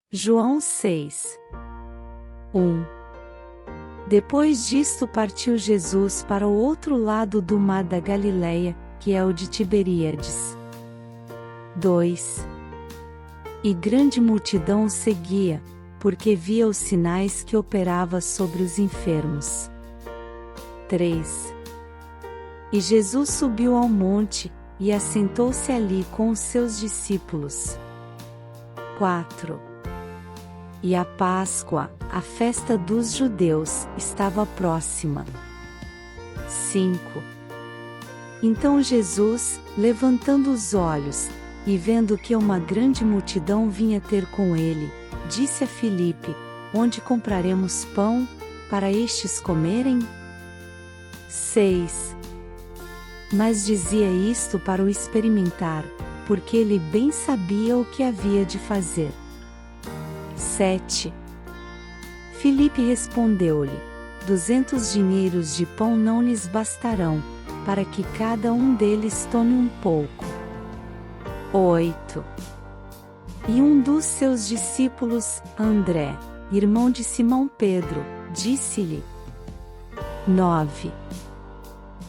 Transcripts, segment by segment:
João 6. 1. Depois disto partiu Jesus para o outro lado do mar da Galileia, que é o de Tiberíades. 2. E grande multidão o seguia, porque via os sinais que operava sobre os enfermos. 3. E Jesus subiu ao monte, e assentou-se ali com os seus discípulos. 4. E a Páscoa, a festa dos judeus, estava próxima. 5. Então Jesus, levantando os olhos, e vendo que uma grande multidão vinha ter com ele, disse a Filipe: Onde compraremos pão, para estes comerem? 6. Mas dizia isto para o experimentar, porque ele bem sabia o que havia de fazer. 7. Filipe respondeu-lhe: 200 dinheiros de pão não lhes bastarão, para que cada um deles tome um pouco. 8. E um dos seus discípulos, André, irmão de Simão Pedro, disse-lhe: 9.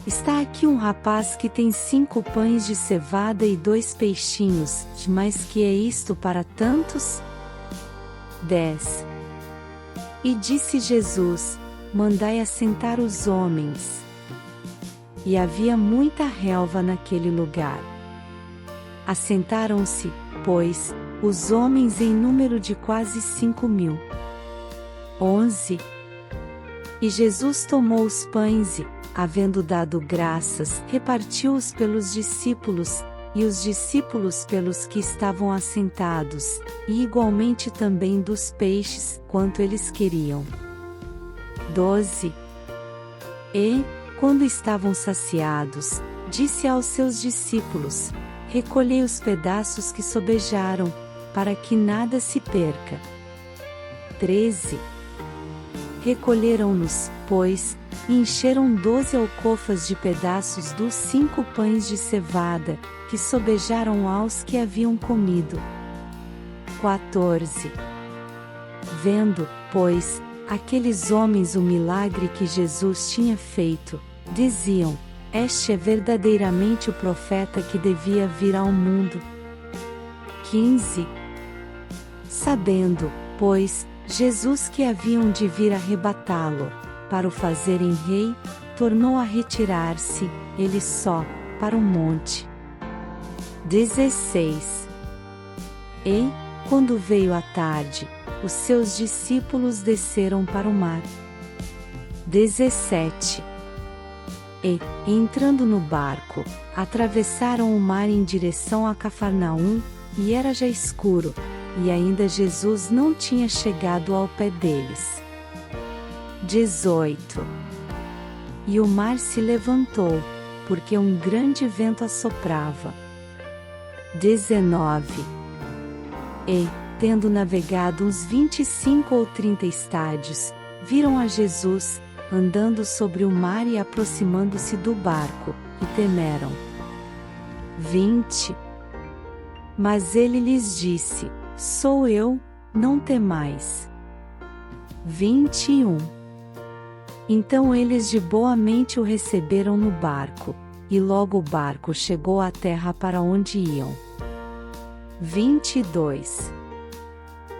Está aqui um rapaz que tem 5 pães de cevada e 2 peixinhos, mas que é isto para tantos? 10. E disse Jesus: Mandai assentar os homens. E havia muita relva naquele lugar. Assentaram-se, pois, os homens em número de quase 5.000. 11. E Jesus tomou os pães e, havendo dado graças, repartiu-os pelos discípulos, e os discípulos pelos que estavam assentados, e igualmente também dos peixes, quanto eles queriam. 12. E, quando estavam saciados, disse aos seus discípulos: Recolhei os pedaços que sobejaram, para que nada se perca. 13. Recolheram-nos, pois, e encheram 12 alcofas de pedaços dos 5 pães de cevada, que sobejaram aos que haviam comido. 14. Vendo, pois, aqueles homens o milagre que Jesus tinha feito, diziam: Este é verdadeiramente o profeta que devia vir ao mundo. 15. Sabendo, pois, Jesus que haviam de vir arrebatá-lo, para o fazerem rei, tornou a retirar-se, ele só, para o monte. 16. E, quando veio a tarde, os seus discípulos desceram para o mar. 17. E, entrando no barco, atravessaram o mar em direção a Cafarnaum, e era já escuro, e ainda Jesus não tinha chegado ao pé deles. 18. E o mar se levantou, porque um grande vento assoprava. 19. E, tendo navegado uns 25 ou 30 estádios, viram a Jesus, andando sobre o mar e aproximando-se do barco, e temeram. 20. Mas ele lhes disse: Sou eu, não temais. 21. Então eles de boa mente o receberam no barco, e logo o barco chegou à terra para onde iam. 22.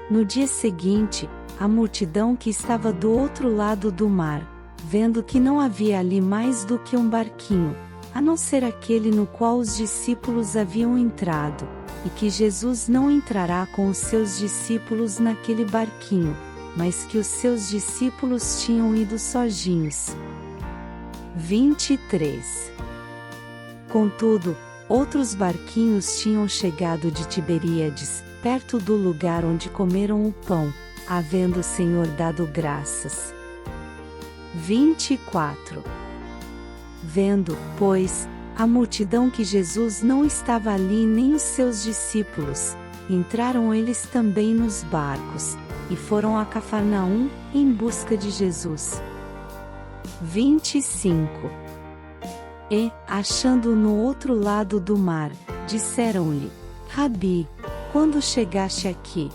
No dia seguinte, a multidão que estava do outro lado do mar, vendo que não havia ali mais do que um barquinho, a não ser aquele no qual os discípulos haviam entrado, e que Jesus não entrará com os seus discípulos naquele barquinho, mas que os seus discípulos tinham ido sozinhos. 23. Contudo, outros barquinhos tinham chegado de Tiberíades, perto do lugar onde comeram o pão, havendo o Senhor dado graças. 24. Vendo, pois, a multidão que Jesus não estava ali nem os seus discípulos, entraram eles também nos barcos, e foram a Cafarnaum, em busca de Jesus. 25. E, achando-o no outro lado do mar, disseram-lhe: Rabi, quando chegaste aqui?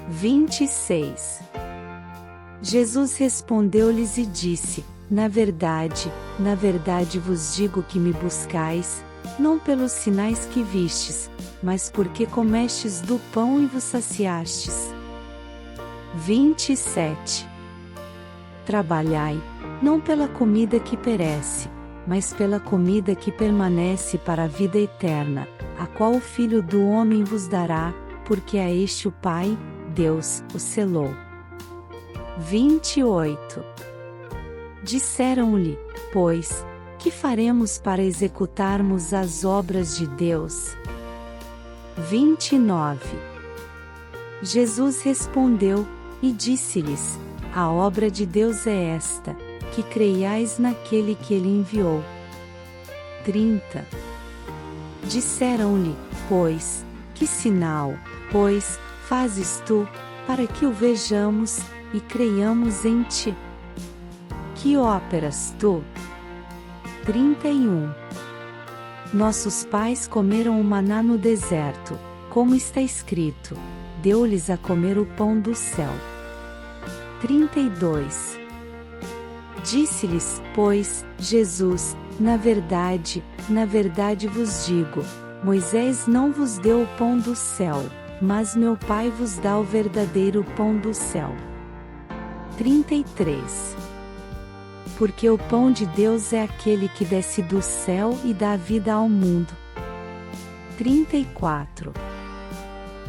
26. Jesus respondeu-lhes e disse: na verdade vos digo que me buscais, não pelos sinais que vistes, mas porque comestes do pão e vos saciastes. 27. Trabalhai, não pela comida que perece, mas pela comida que permanece para a vida eterna, a qual o Filho do Homem vos dará, porque a este o Pai, Deus, o selou. 28. Disseram-lhe, pois, que faremos para executarmos as obras de Deus? 29. Jesus respondeu, e disse-lhes: a obra de Deus é esta, que creiais naquele que ele enviou. 30. Disseram-lhe, pois, que sinal, pois, fazes tu, para que o vejamos, e creiamos em ti? Que óperas tu? 31. Nossos pais comeram o maná no deserto, como está escrito: deu-lhes a comer o pão do céu. 32. Disse-lhes, pois, Jesus: na verdade vos digo, Moisés não vos deu o pão do céu, mas meu Pai vos dá o verdadeiro pão do céu. 33. Porque o pão de Deus é aquele que desce do céu e dá vida ao mundo. 34.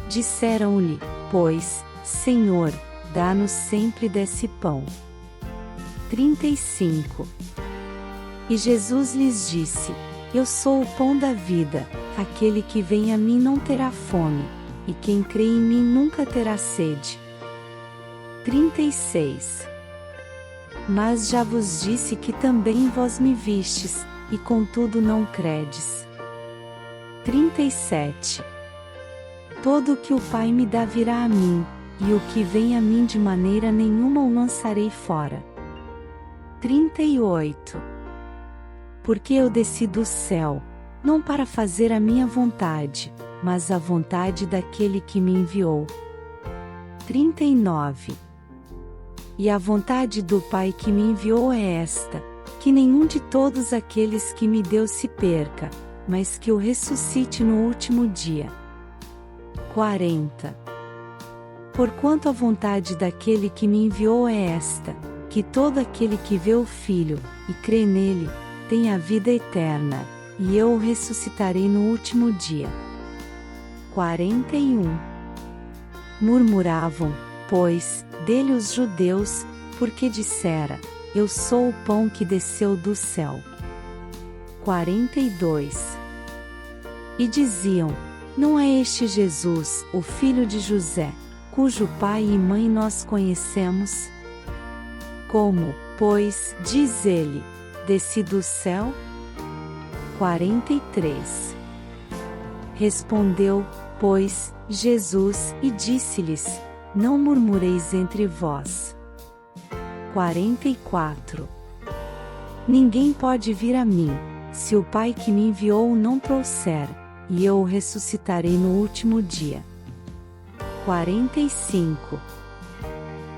Disseram-lhe, pois, Senhor, dá-nos sempre desse pão. 35. E Jesus lhes disse: eu sou o pão da vida, aquele que vem a mim não terá fome, e quem crê em mim nunca terá sede. 36. Mas já vos disse que também vós me vistes, e contudo não credes. 37. Todo o que o Pai me dá virá a mim, e o que vem a mim de maneira nenhuma o lançarei fora. 38. Porque eu desci do céu, não para fazer a minha vontade, mas a vontade daquele que me enviou. 39. E a vontade do Pai que me enviou é esta, que nenhum de todos aqueles que me deu se perca, mas que o ressuscite no último dia. 40. Porquanto a vontade daquele que me enviou é esta, que todo aquele que vê o Filho, e crê nele, tenha a vida eterna, e eu o ressuscitarei no último dia. 41. Murmuravam, pois, dele os judeus, porque dissera: eu sou o pão que desceu do céu. 42. E diziam: não é este Jesus, o filho de José, cujo pai e mãe nós conhecemos? Como, pois, diz ele, desci do céu? 43. Respondeu, pois, Jesus, e disse-lhes: não murmureis entre vós. 44. Ninguém pode vir a mim, se o Pai que me enviou o não trouxer, e eu o ressuscitarei no último dia. 45.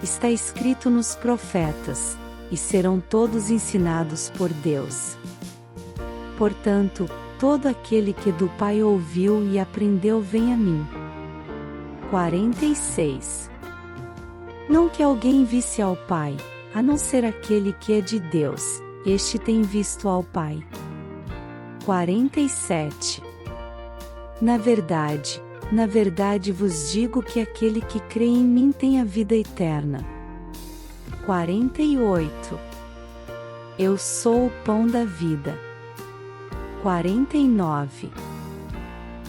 Está escrito nos profetas, e serão todos ensinados por Deus. Portanto, todo aquele que do Pai ouviu e aprendeu vem a mim. 46. Não que alguém visse ao Pai, a não ser aquele que é de Deus, este tem visto ao Pai. 47. Na verdade vos digo que aquele que crê em mim tem a vida eterna. 48. Eu sou o pão da vida. 49.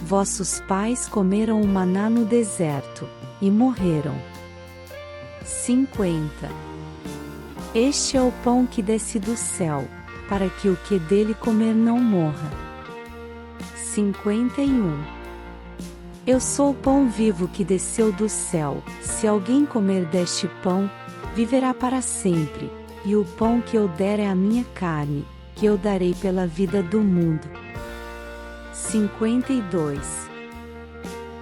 Vossos pais comeram o maná no deserto, e morreram. 50. Este é o pão que desce do céu, para que o que dele comer não morra. 51. Eu sou o pão vivo que desceu do céu, se alguém comer deste pão, viverá para sempre, e o pão que eu der é a minha carne, que eu darei pela vida do mundo. 52.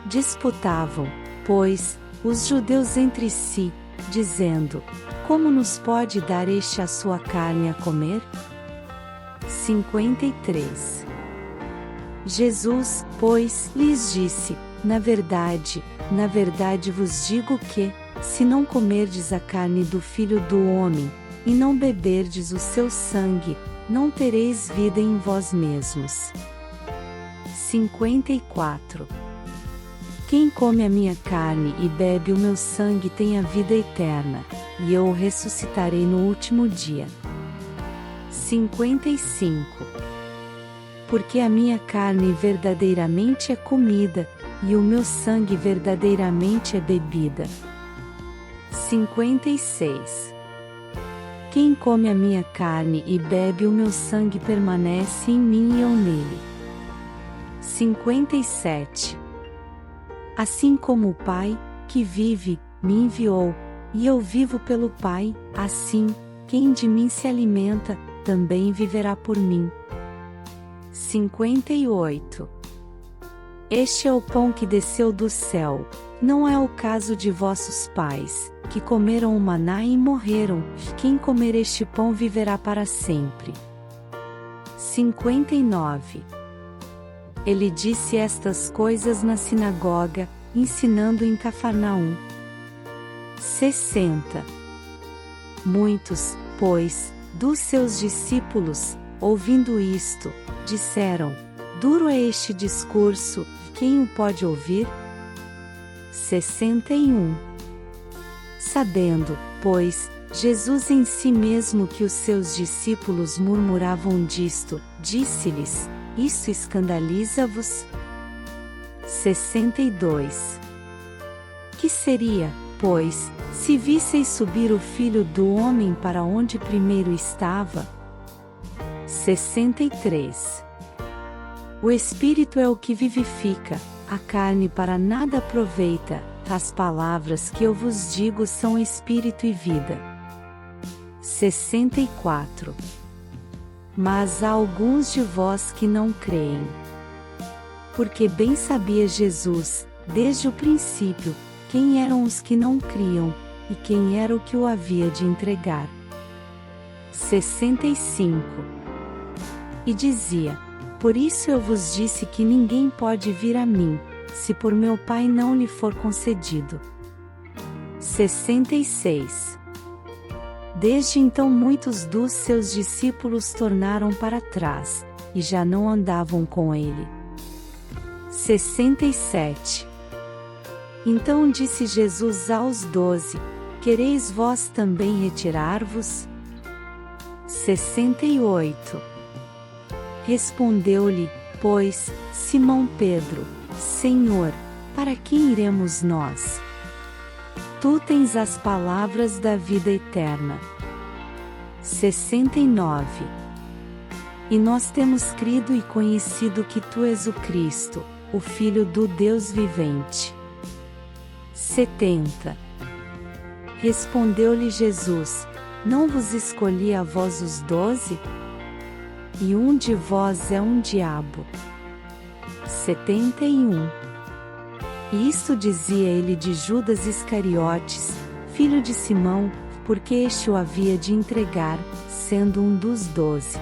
Disputavam, pois, os judeus entre si, dizendo: como nos pode dar este a sua carne a comer? 53. Jesus, pois, lhes disse: na verdade vos digo que, se não comerdes a carne do Filho do Homem, e não beberdes o seu sangue, não tereis vida em vós mesmos. 54. Quem come a minha carne e bebe o meu sangue tem a vida eterna, e eu o ressuscitarei no último dia. 55. Porque a minha carne verdadeiramente é comida, e o meu sangue verdadeiramente é bebida. 56. Quem come a minha carne e bebe o meu sangue permanece em mim e eu nele. 57. Assim como o Pai, que vive, me enviou, e eu vivo pelo Pai, assim, quem de mim se alimenta, também viverá por mim. 58. Este é o pão que desceu do céu, não é o caso de vossos pais, que comeram o maná e morreram, quem comer este pão viverá para sempre. 59. Ele disse estas coisas na sinagoga, ensinando em Cafarnaum. 60. Muitos, pois, dos seus discípulos, ouvindo isto, disseram: duro é este discurso, quem o pode ouvir? 61. Sabendo, pois, Jesus em si mesmo que os seus discípulos murmuravam disto, disse-lhes: isso escandaliza-vos? 62. Que seria, pois, se visseis subir o Filho do Homem para onde primeiro estava? 63. O Espírito é o que vivifica, a carne para nada aproveita, as palavras que eu vos digo são Espírito e vida. 64. Mas há alguns de vós que não creem. Porque bem sabia Jesus, desde o princípio, quem eram os que não criam, e quem era o que o havia de entregar. 65. E dizia: por isso eu vos disse que ninguém pode vir a mim, se por meu Pai não lhe for concedido. 66. Desde então muitos dos seus discípulos tornaram para trás, e já não andavam com ele. 67. Então disse Jesus aos 12: quereis vós também retirar-vos? 68. Respondeu-lhe, pois, Simão Pedro: Senhor, para quem iremos nós? Tu tens as palavras da vida eterna. 69. E nós temos crido e conhecido que tu és o Cristo, o Filho do Deus vivente. 70. Respondeu-lhe Jesus: não vos escolhi a vós os 12? E um de vós é um diabo. 71. E isto dizia ele de Judas Iscariotes, filho de Simão, porque este o havia de entregar, sendo um dos 12.